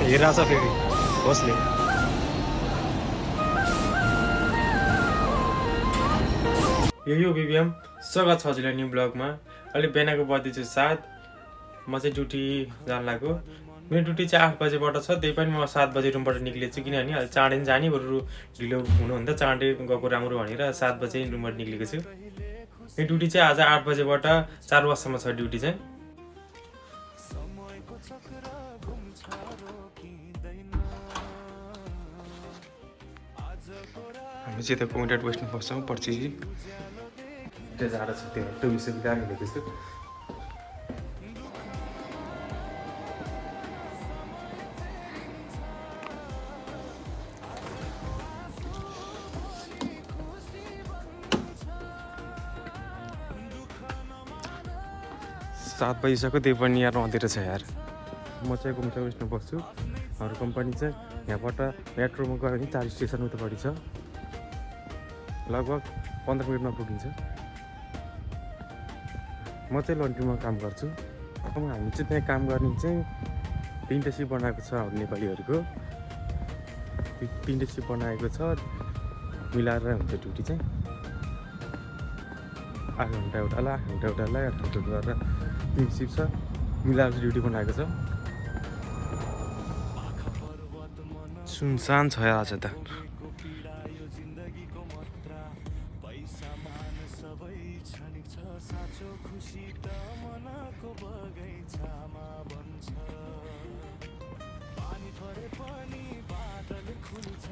हेरिरहेछ फेरि कसले यो बिबिएम स्वागत छ हजुरलाई न्यू ब्लगमा। अहिले बिहानको बजी चाहिँ 7। म चाहिँ ड्युटी जान लाग्यो। मेरो ड्युटी चाहिँ 8 बजेबाट छ, त्यही पनि म 7 बजे रुमबाट निक्लेछु किनभने अहिले चाँडै जाने बरु ढिलो हुनुहुन्थ्यो, चाँडै गएको राम्रो भनेर 7 बजे रुमबाट निक्लेको छु। मेरो ड्युटी चाहिँ आज 8 बजेबाट 4 बजीसम्म छ ड्युटी चाहिँ। हामी चाहिँ त्यो कम्प्युटर बस्नु पर्छौँ पर्छि त्यो जाडो छ, त्यो टुबिस बिगार हिँडेको छु। सात बजिसक्यो त्यही पनि यहाँ अँधेरो छ यार। म चाहिँ कम्प्युटर बस्नु बस्छु। हाम्रो कम्पनी चाहिँ यहाँबाट मेट्रोमा गयो भने 4 स्टेसन उतापट्टि छ, लगभग 15 मिनटमा पुगिन्छ। म चाहिँ लन्ड्रीमा काम गर्छु। अब हामी चाहिँ त्यहाँ काम गर्ने चाहिँ 3टा सिफ्ट बनाएको छ हाम्रो नेपालीहरूको। 3टा सिफ्ट बनाएको छ, मिलाएर हुन्छ ड्युटी चाहिँ 8 घन्टा एउटालाई 8 घन्टा एउटालाई 8 घन्टा गरेर 3 सिफ्ट छ, मिलाएर ड्युटी बनाएको छ। सुनसान छ आज त।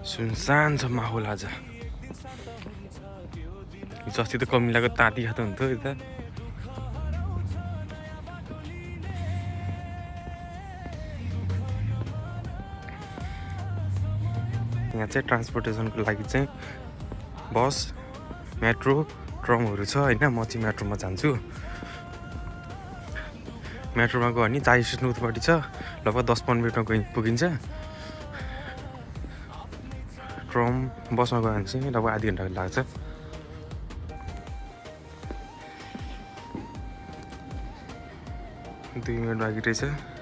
सुनसान छ माहौल आज। जस्तै त कमिलाको ताती खाँदो हुन्थ्यो यता। यहाँ चाहिँ ट्रान्सपोर्टेसनको लागि चाहिँ बस, मेट्रो, ट्रमहरू छ होइन। म चाहिँ मेट्रोमा जान्छु। मेट्रोमा गयो भने 4 स्टेसन उतापट्टि छ, लगभग 10-15 मिनटमा पुगिन्छ। ट्रम बसमा गयो भने चाहिँ लगभग आधी घन्टा लाग्छ। दुई मिनट बाँकी रहेछ।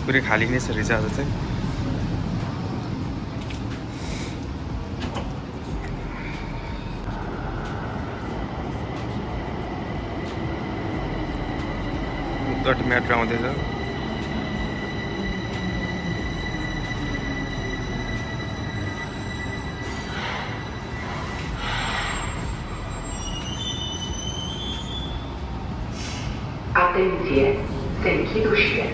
पुरै खाली नै छ रहेछ आज चाहिँ। मेट्रो आउँदैछ। Atenție, se închid ușile.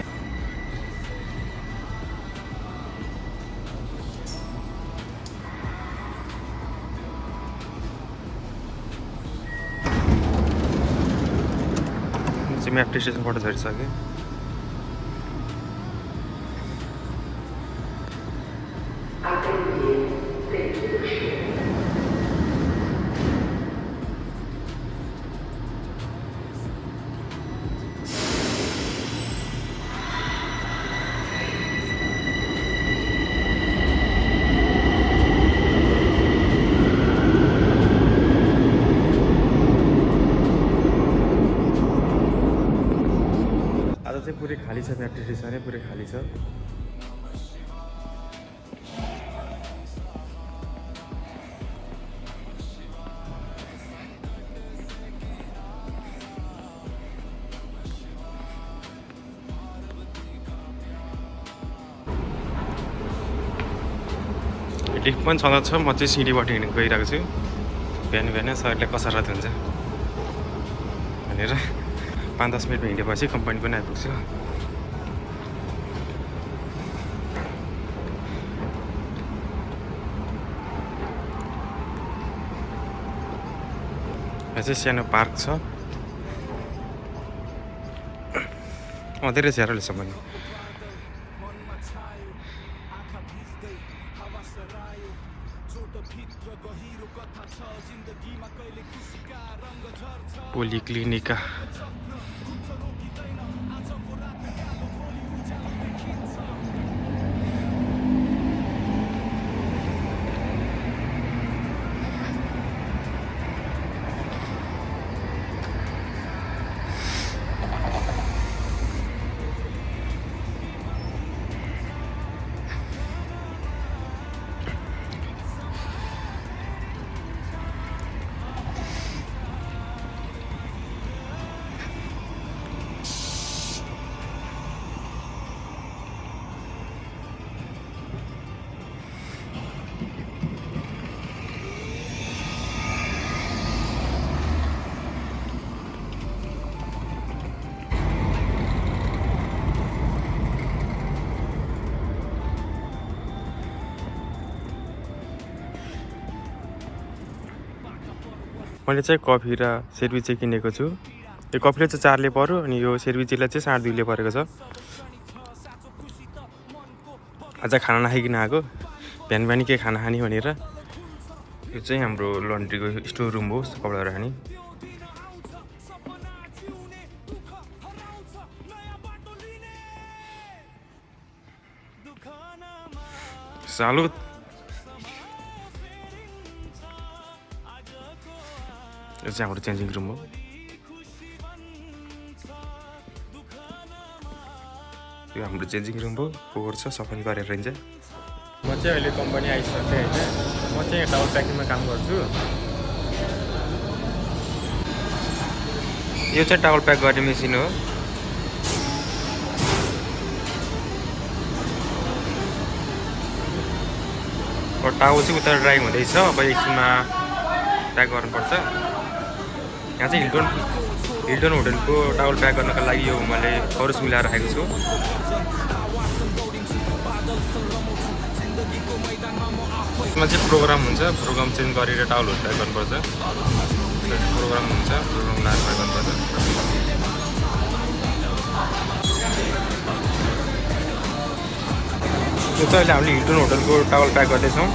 Metro स्टेसनबाट झरिसकेँ। पुरै खाली छ, मेट्रो स्टेसन पुरै खाली छ। लिफ्ट पनि छँदैछ। म चाहिँ सिँढीबाट हिँडेर गइरहेको छु। बिहान बिहान शरीरलाई कसरत हुन्छ भनेर 5-10 मिनटमा हिँडेपछि कम्पनी पनि आइपुग्छु। यहाँ चाहिँ सानो पार्क छ। धेरै छ रहेछ पनि पोलिक्लिनिका मैले चाहिँ कफी र सेर्वी चाहिँ किनेको छु यो कफीले चाहिँ 4 ले पर्यो अनि यो सेर्वीजीलाई चाहिँ 2.5 ले परेको छ आज खाना नखाइकन आएको बिहान बिहान के खाना खाने भनेर यो चाहिँ हाम्रो लन्ड्रीको स्टोर रुम हो कपडा राख्ने सालो यो चाहिँ हाम्रो चेन्जिङ रुम हो यो हाम्रो चेन्जिङ रुम हो फोहोर छ सफाई गरेर रहन्छ म चाहिँ अहिले कम्पनी आइसकेँ हैन म चाहिँ टावल प्याकिङमा काम गर्छु यो चाहिँ टावल प्याक गर्ने मेसिन हो टावल चाहिँ उता ड्राई हुँदैछ अब एकछिनमा प्याक गर्नुपर्छ यहाँ चाहिँ हिल्टन होटलको टावल प्याक गर्नको लागि यो मैले खरुस मिलाएर राखेको छु यसमा चाहिँ प्रोग्राम हुन्छ प्रोग्राम चेन्ज गरेर टावलहरू प्याक गर्नुपर्छ प्रोग्राम हुन्छ प्रोग्राम लाएर प्याक गर्नुपर्छ यो चाहिँ अहिले हामीले हिल्टन होटलको टावल प्याक गर्दैछौँ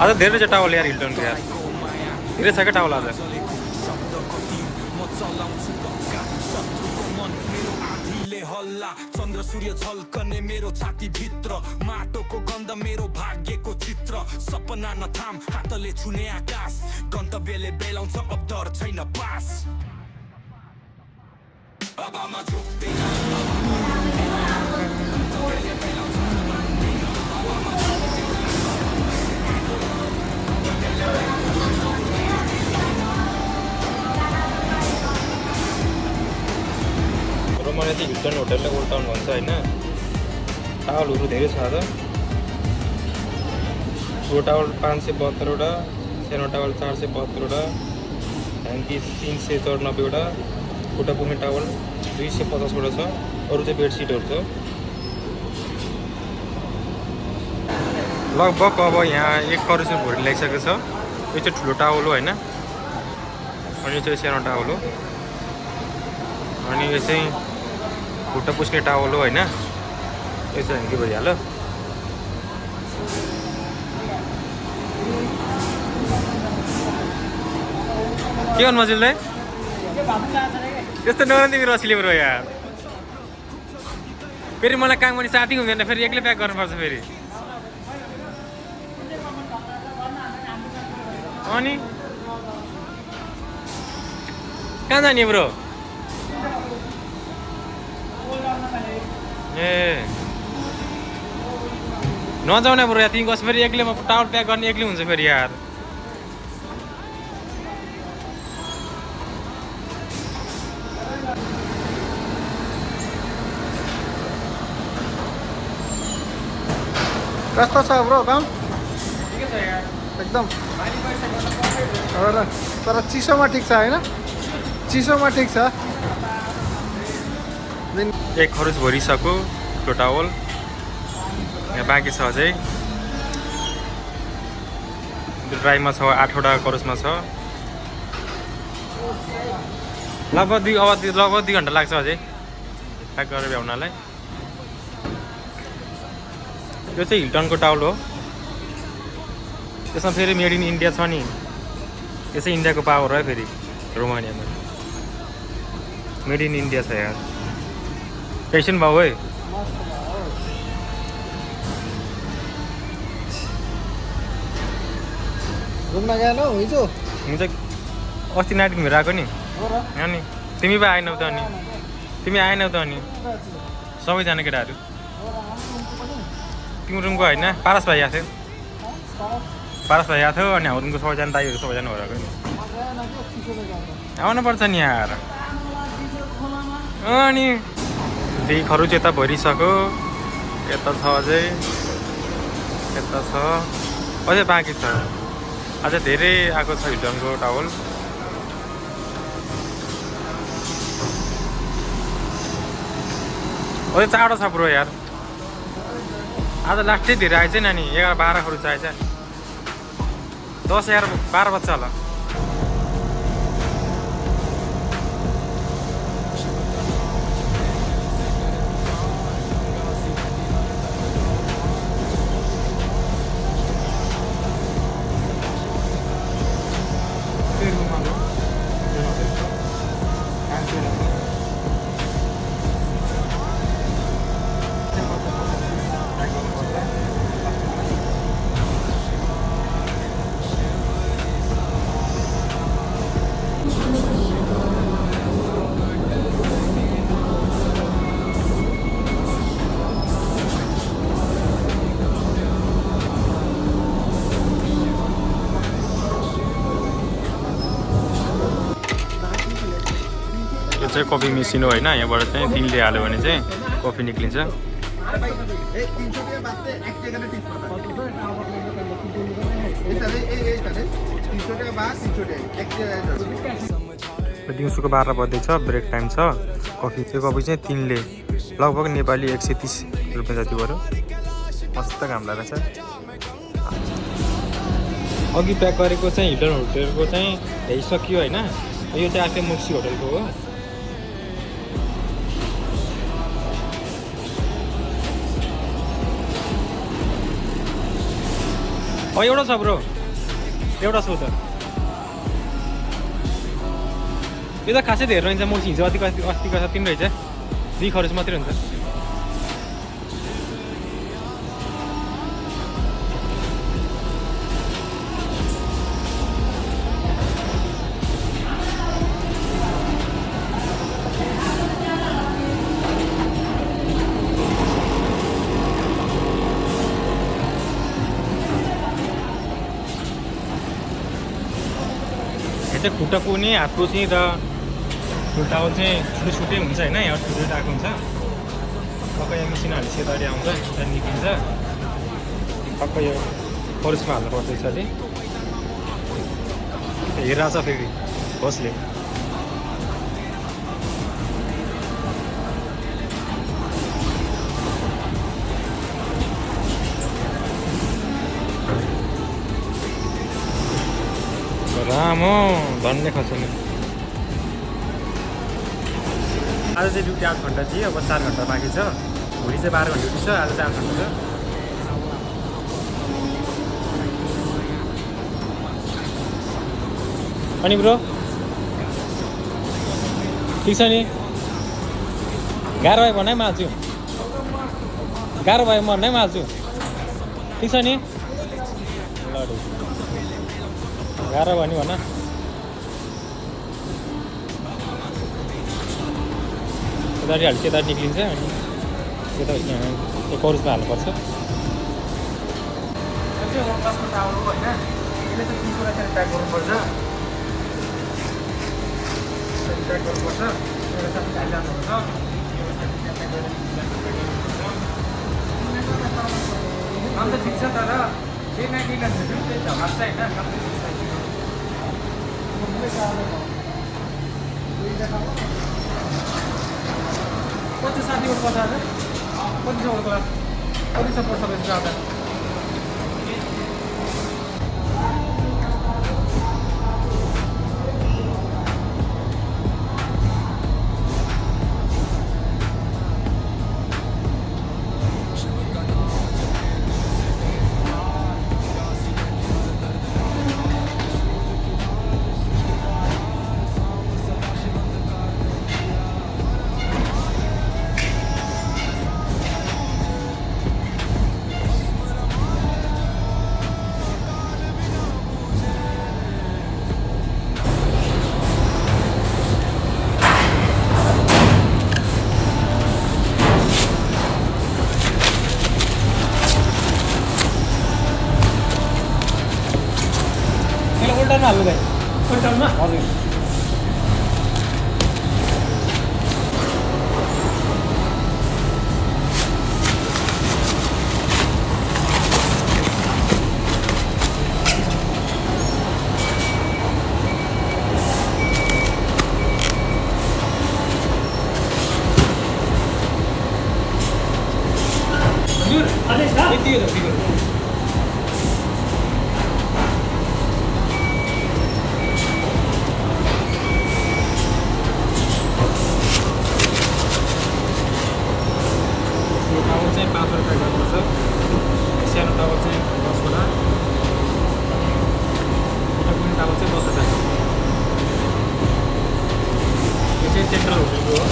आज धेरै छ टावल यार हिल्टनको यार धेरै छ क्या टावल आज चन्द्र सूर्य झल्कने मेरो छाती भित्र माटोको गन्ध मेरो भाग्यको चित्र सपना नथाम हातले छुने आकाश गन्तव्यले बेलाउँछ अब डर छैन पास बाबामा झुक्दैन मलाई चाहिँ हिल्टन होटलले ओल्ड टाउन भन्छ होइन टावलहरू धेरै छ त ठुलो टावल 572वटा सानो टावल 472वटा ह्याङ्की 394वटा खुट्टा पुग्ने टावल 250वटा छ अरू चाहिँ बेडसिटहरू छ लगभग अब यहाँ 1 करोड चाहिँ भरि लागिसकेको छ यो चाहिँ ठुलो टावल हो होइन अनि यो चाहिँ सानो टावल हो अनि यो चाहिँ खुट्टा पुस्ने टावल हो होइन यो चाहिँ ह्याङ्की भइहाल्यो के गर्नु मजिललाई त्यस्तो नगर्नु तिमी रसिले बरु यार फेरि मलाई काम गर्ने साथी हुँदैन फेरि एक्लै प्याक गर्नुपर्छ फेरि अनि कहाँ जाने ब्रो ए नजाऊ न ब्रो यार तिमी गस फेरि एक्लै टावल प्याक गर्ने एक्लै हुन्छ फेरि यार कस्तो छ ब्रो काम ठिकै छ यार एकदम तर चिसोमा ठिक छ होइन चिसोमा ठिक छ एक खरुज भरिसक्यो त्यो टावल यहाँ बाँकी छ अझै ड्राईमा छ 8वटा करोसमा छ लगभग 2 घन्टा लाग्छ अझै प्याक गरेर भ्याउनलाई यो चाहिँ हिल्टनको टाउल हो त्यसमा फेरि मेड इन इन्डिया छ नि यो चाहिँ इन्डियाको पावर हो फेरि रोमानियामा मेड इन इन्डिया छ यार कैसन भाउ है घुम्न गएन हिजो हुन्छ अस्ति नाइट घुमेर आएको नि अनि तिमी पो आएनौ त अनि तिमी आएनौ त अनि सबैजना केटाहरू तिम्रो रुमको होइन पारस भाइ आएको थियो पारस भाइ आएको थियो अनि हाम्रो रुमको सबैजना दाइहरू सबैजना भएर नि आउनुपर्छ नि यार अनि त्यही खरुच यता भरिसक्यो यता छ अझै यता छ अझै बाँकी छ अझै धेरै आएको छ हिल्टनको टावल अझै चाँडो छ पुरो यार आज लास्टै धेरै आएछ नि अनि 11-12 खरुच आएछ 10-11-12 बच्चा होला चाहिँ कफी मेसिन हो होइन यहाँबाट चाहिँ 3ले हाल्यो भने चाहिँ कफी निक्लिन्छ दिउँसोको 12 बज्दैछ ब्रेक टाइम छ कफी चाहिँ 3ले लगभग नेपाली 130 रुपियाँ जति पऱ्यो मस्त काम लागेको छ अघि प्याक गरेको चाहिँ हिल्टन होटेलको चाहिँ ल्याइसक्यो होइन यो चाहिँ आफै मुक्सी होटेलको हो एउटा छ ब्रो एउटा छ त यो त खासै धेरै रहन्छ म हिजो अस्तिको 3 रहेछ 2 खरुच मात्रै हुन्छ खुट्टा कुने हातको चाहिँ र खुट्टाको चाहिँ छुट्टै हुन्छ होइन यहाँ छुट्टै आएको हुन्छ टक्कै यहाँ मिसिनहरू सेतरी आउँछ त्यहाँ निक्लिन्छ टक्कै यो फरेस्टमा हाल्नुपर्छ यसरी हेरिरहेको छ फेरि बसले रामो धन्य खसेन आज चाहिँ ड्युटी 8 घन्टा थियो अब 4 घन्टा बाँकी छ भोलि चाहिँ 12 घन्टा ड्युटी छ आज चाहिँ 8 घन्टा छ अनि ब्रो ठिक छ नि गाह्रो भयो भने पनि हाल्छु गाह्रो भयो भने पनि हाल्छु ठिक छ नि ल गाह्रो भयो नि भन यतापट्टि हाल्छ यता निक्लिन्छ अनि यता यो करुसमा हाल्नुपर्छ प्याक गर्नुपर्छ अन्त ठिक छ तर केही न केही झगडा छ होइन 50-60 वर्ष कति छ कति छ पर्छ यसको आधार उल्टामा हाल्नु भाइ उल्टामा हजुर हजुर यति हो त चाहिँ 5 रुपियाँ गर्नुपर्छ सानो टावल चाहिँ 10 वटा एउटा कुनै टावल चाहिँ 10 रुपियाँ यो चाहिँ सेन्ट्रल होटेलको हो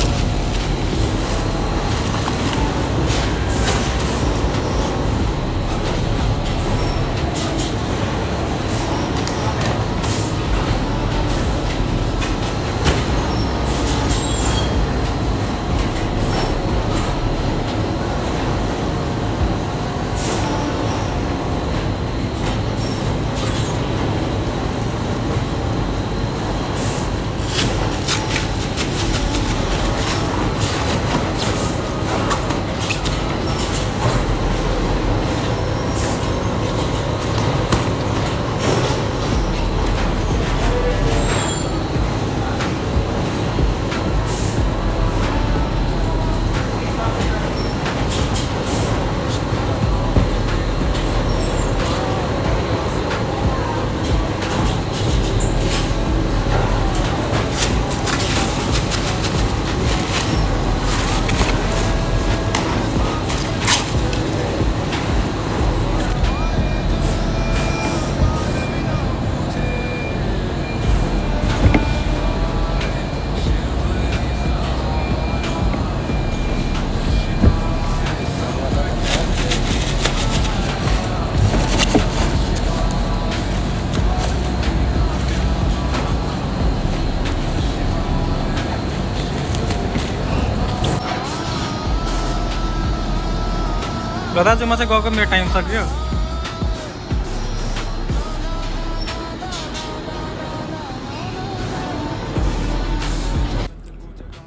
दाजु म चाहिँ गएको मेरो टाइम सक्यो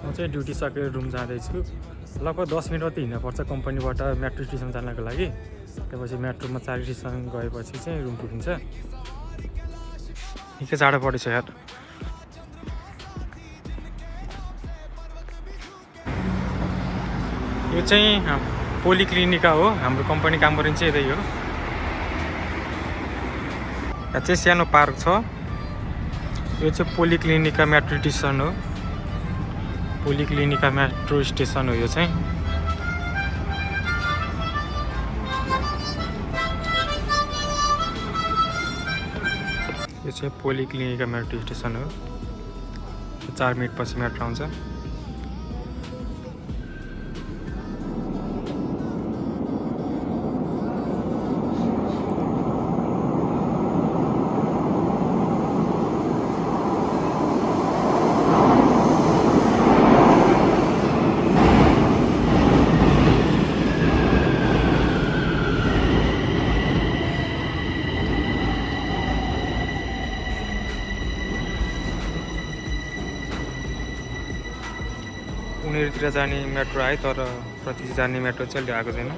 म चाहिँ ड्युटी सकेर रुम जाँदैछु लगभग 10 मिनट मात्रै हिँड्नुपर्छ कम्पनीबाट मेट्रो स्टेसन जानको लागि त्यसपछि मेट्रोमा 4 स्टेसन गएपछि चाहिँ रुम पुगिन्छ निकै जाडो परेछ यार यो चाहिँ पोलिक्लिनिका हो हाम्रो कम्पनी काम गर्ने चाहिँ यतै हो यहाँ चाहिँ सानो पार्क छ यो चाहिँ पोलिक्लिनिका मेट्रो स्टेसन हो पोलिक्लिनिका मेट्रो स्टेसन हो यो चाहिँ यो चाहिँ पोलिक्लिनिका मेट्रो स्टेसन हो 4 मिनट पछि मेट्रो आउँछ उनीहरूतिर जाने मेट्रो आयो तर प्रति जाने मेट्रो चाहिँ अहिले आएको छैन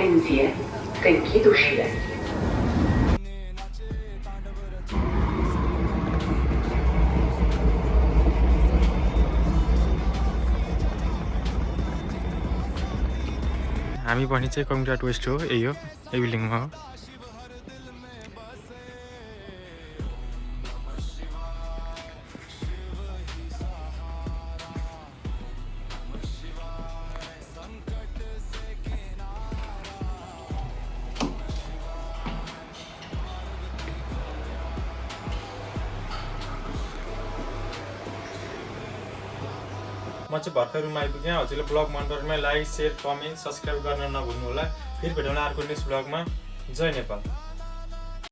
Valenzia, thank you, Sheila. हामी पनि चाहिँ कम्युनिटी वेस्ट हो यही हो यही बिल्डिङमा हो म चाहिँ भर्खर रुम आइपुगेँ हजुरले ब्लग मन परेमा लाइक शेयर कमेन्ट सब्सक्राइब गर्न नभुल्नु होला फेरि भेटौँला अर्को नेक्स्ट ब्लगमा जय नेपाल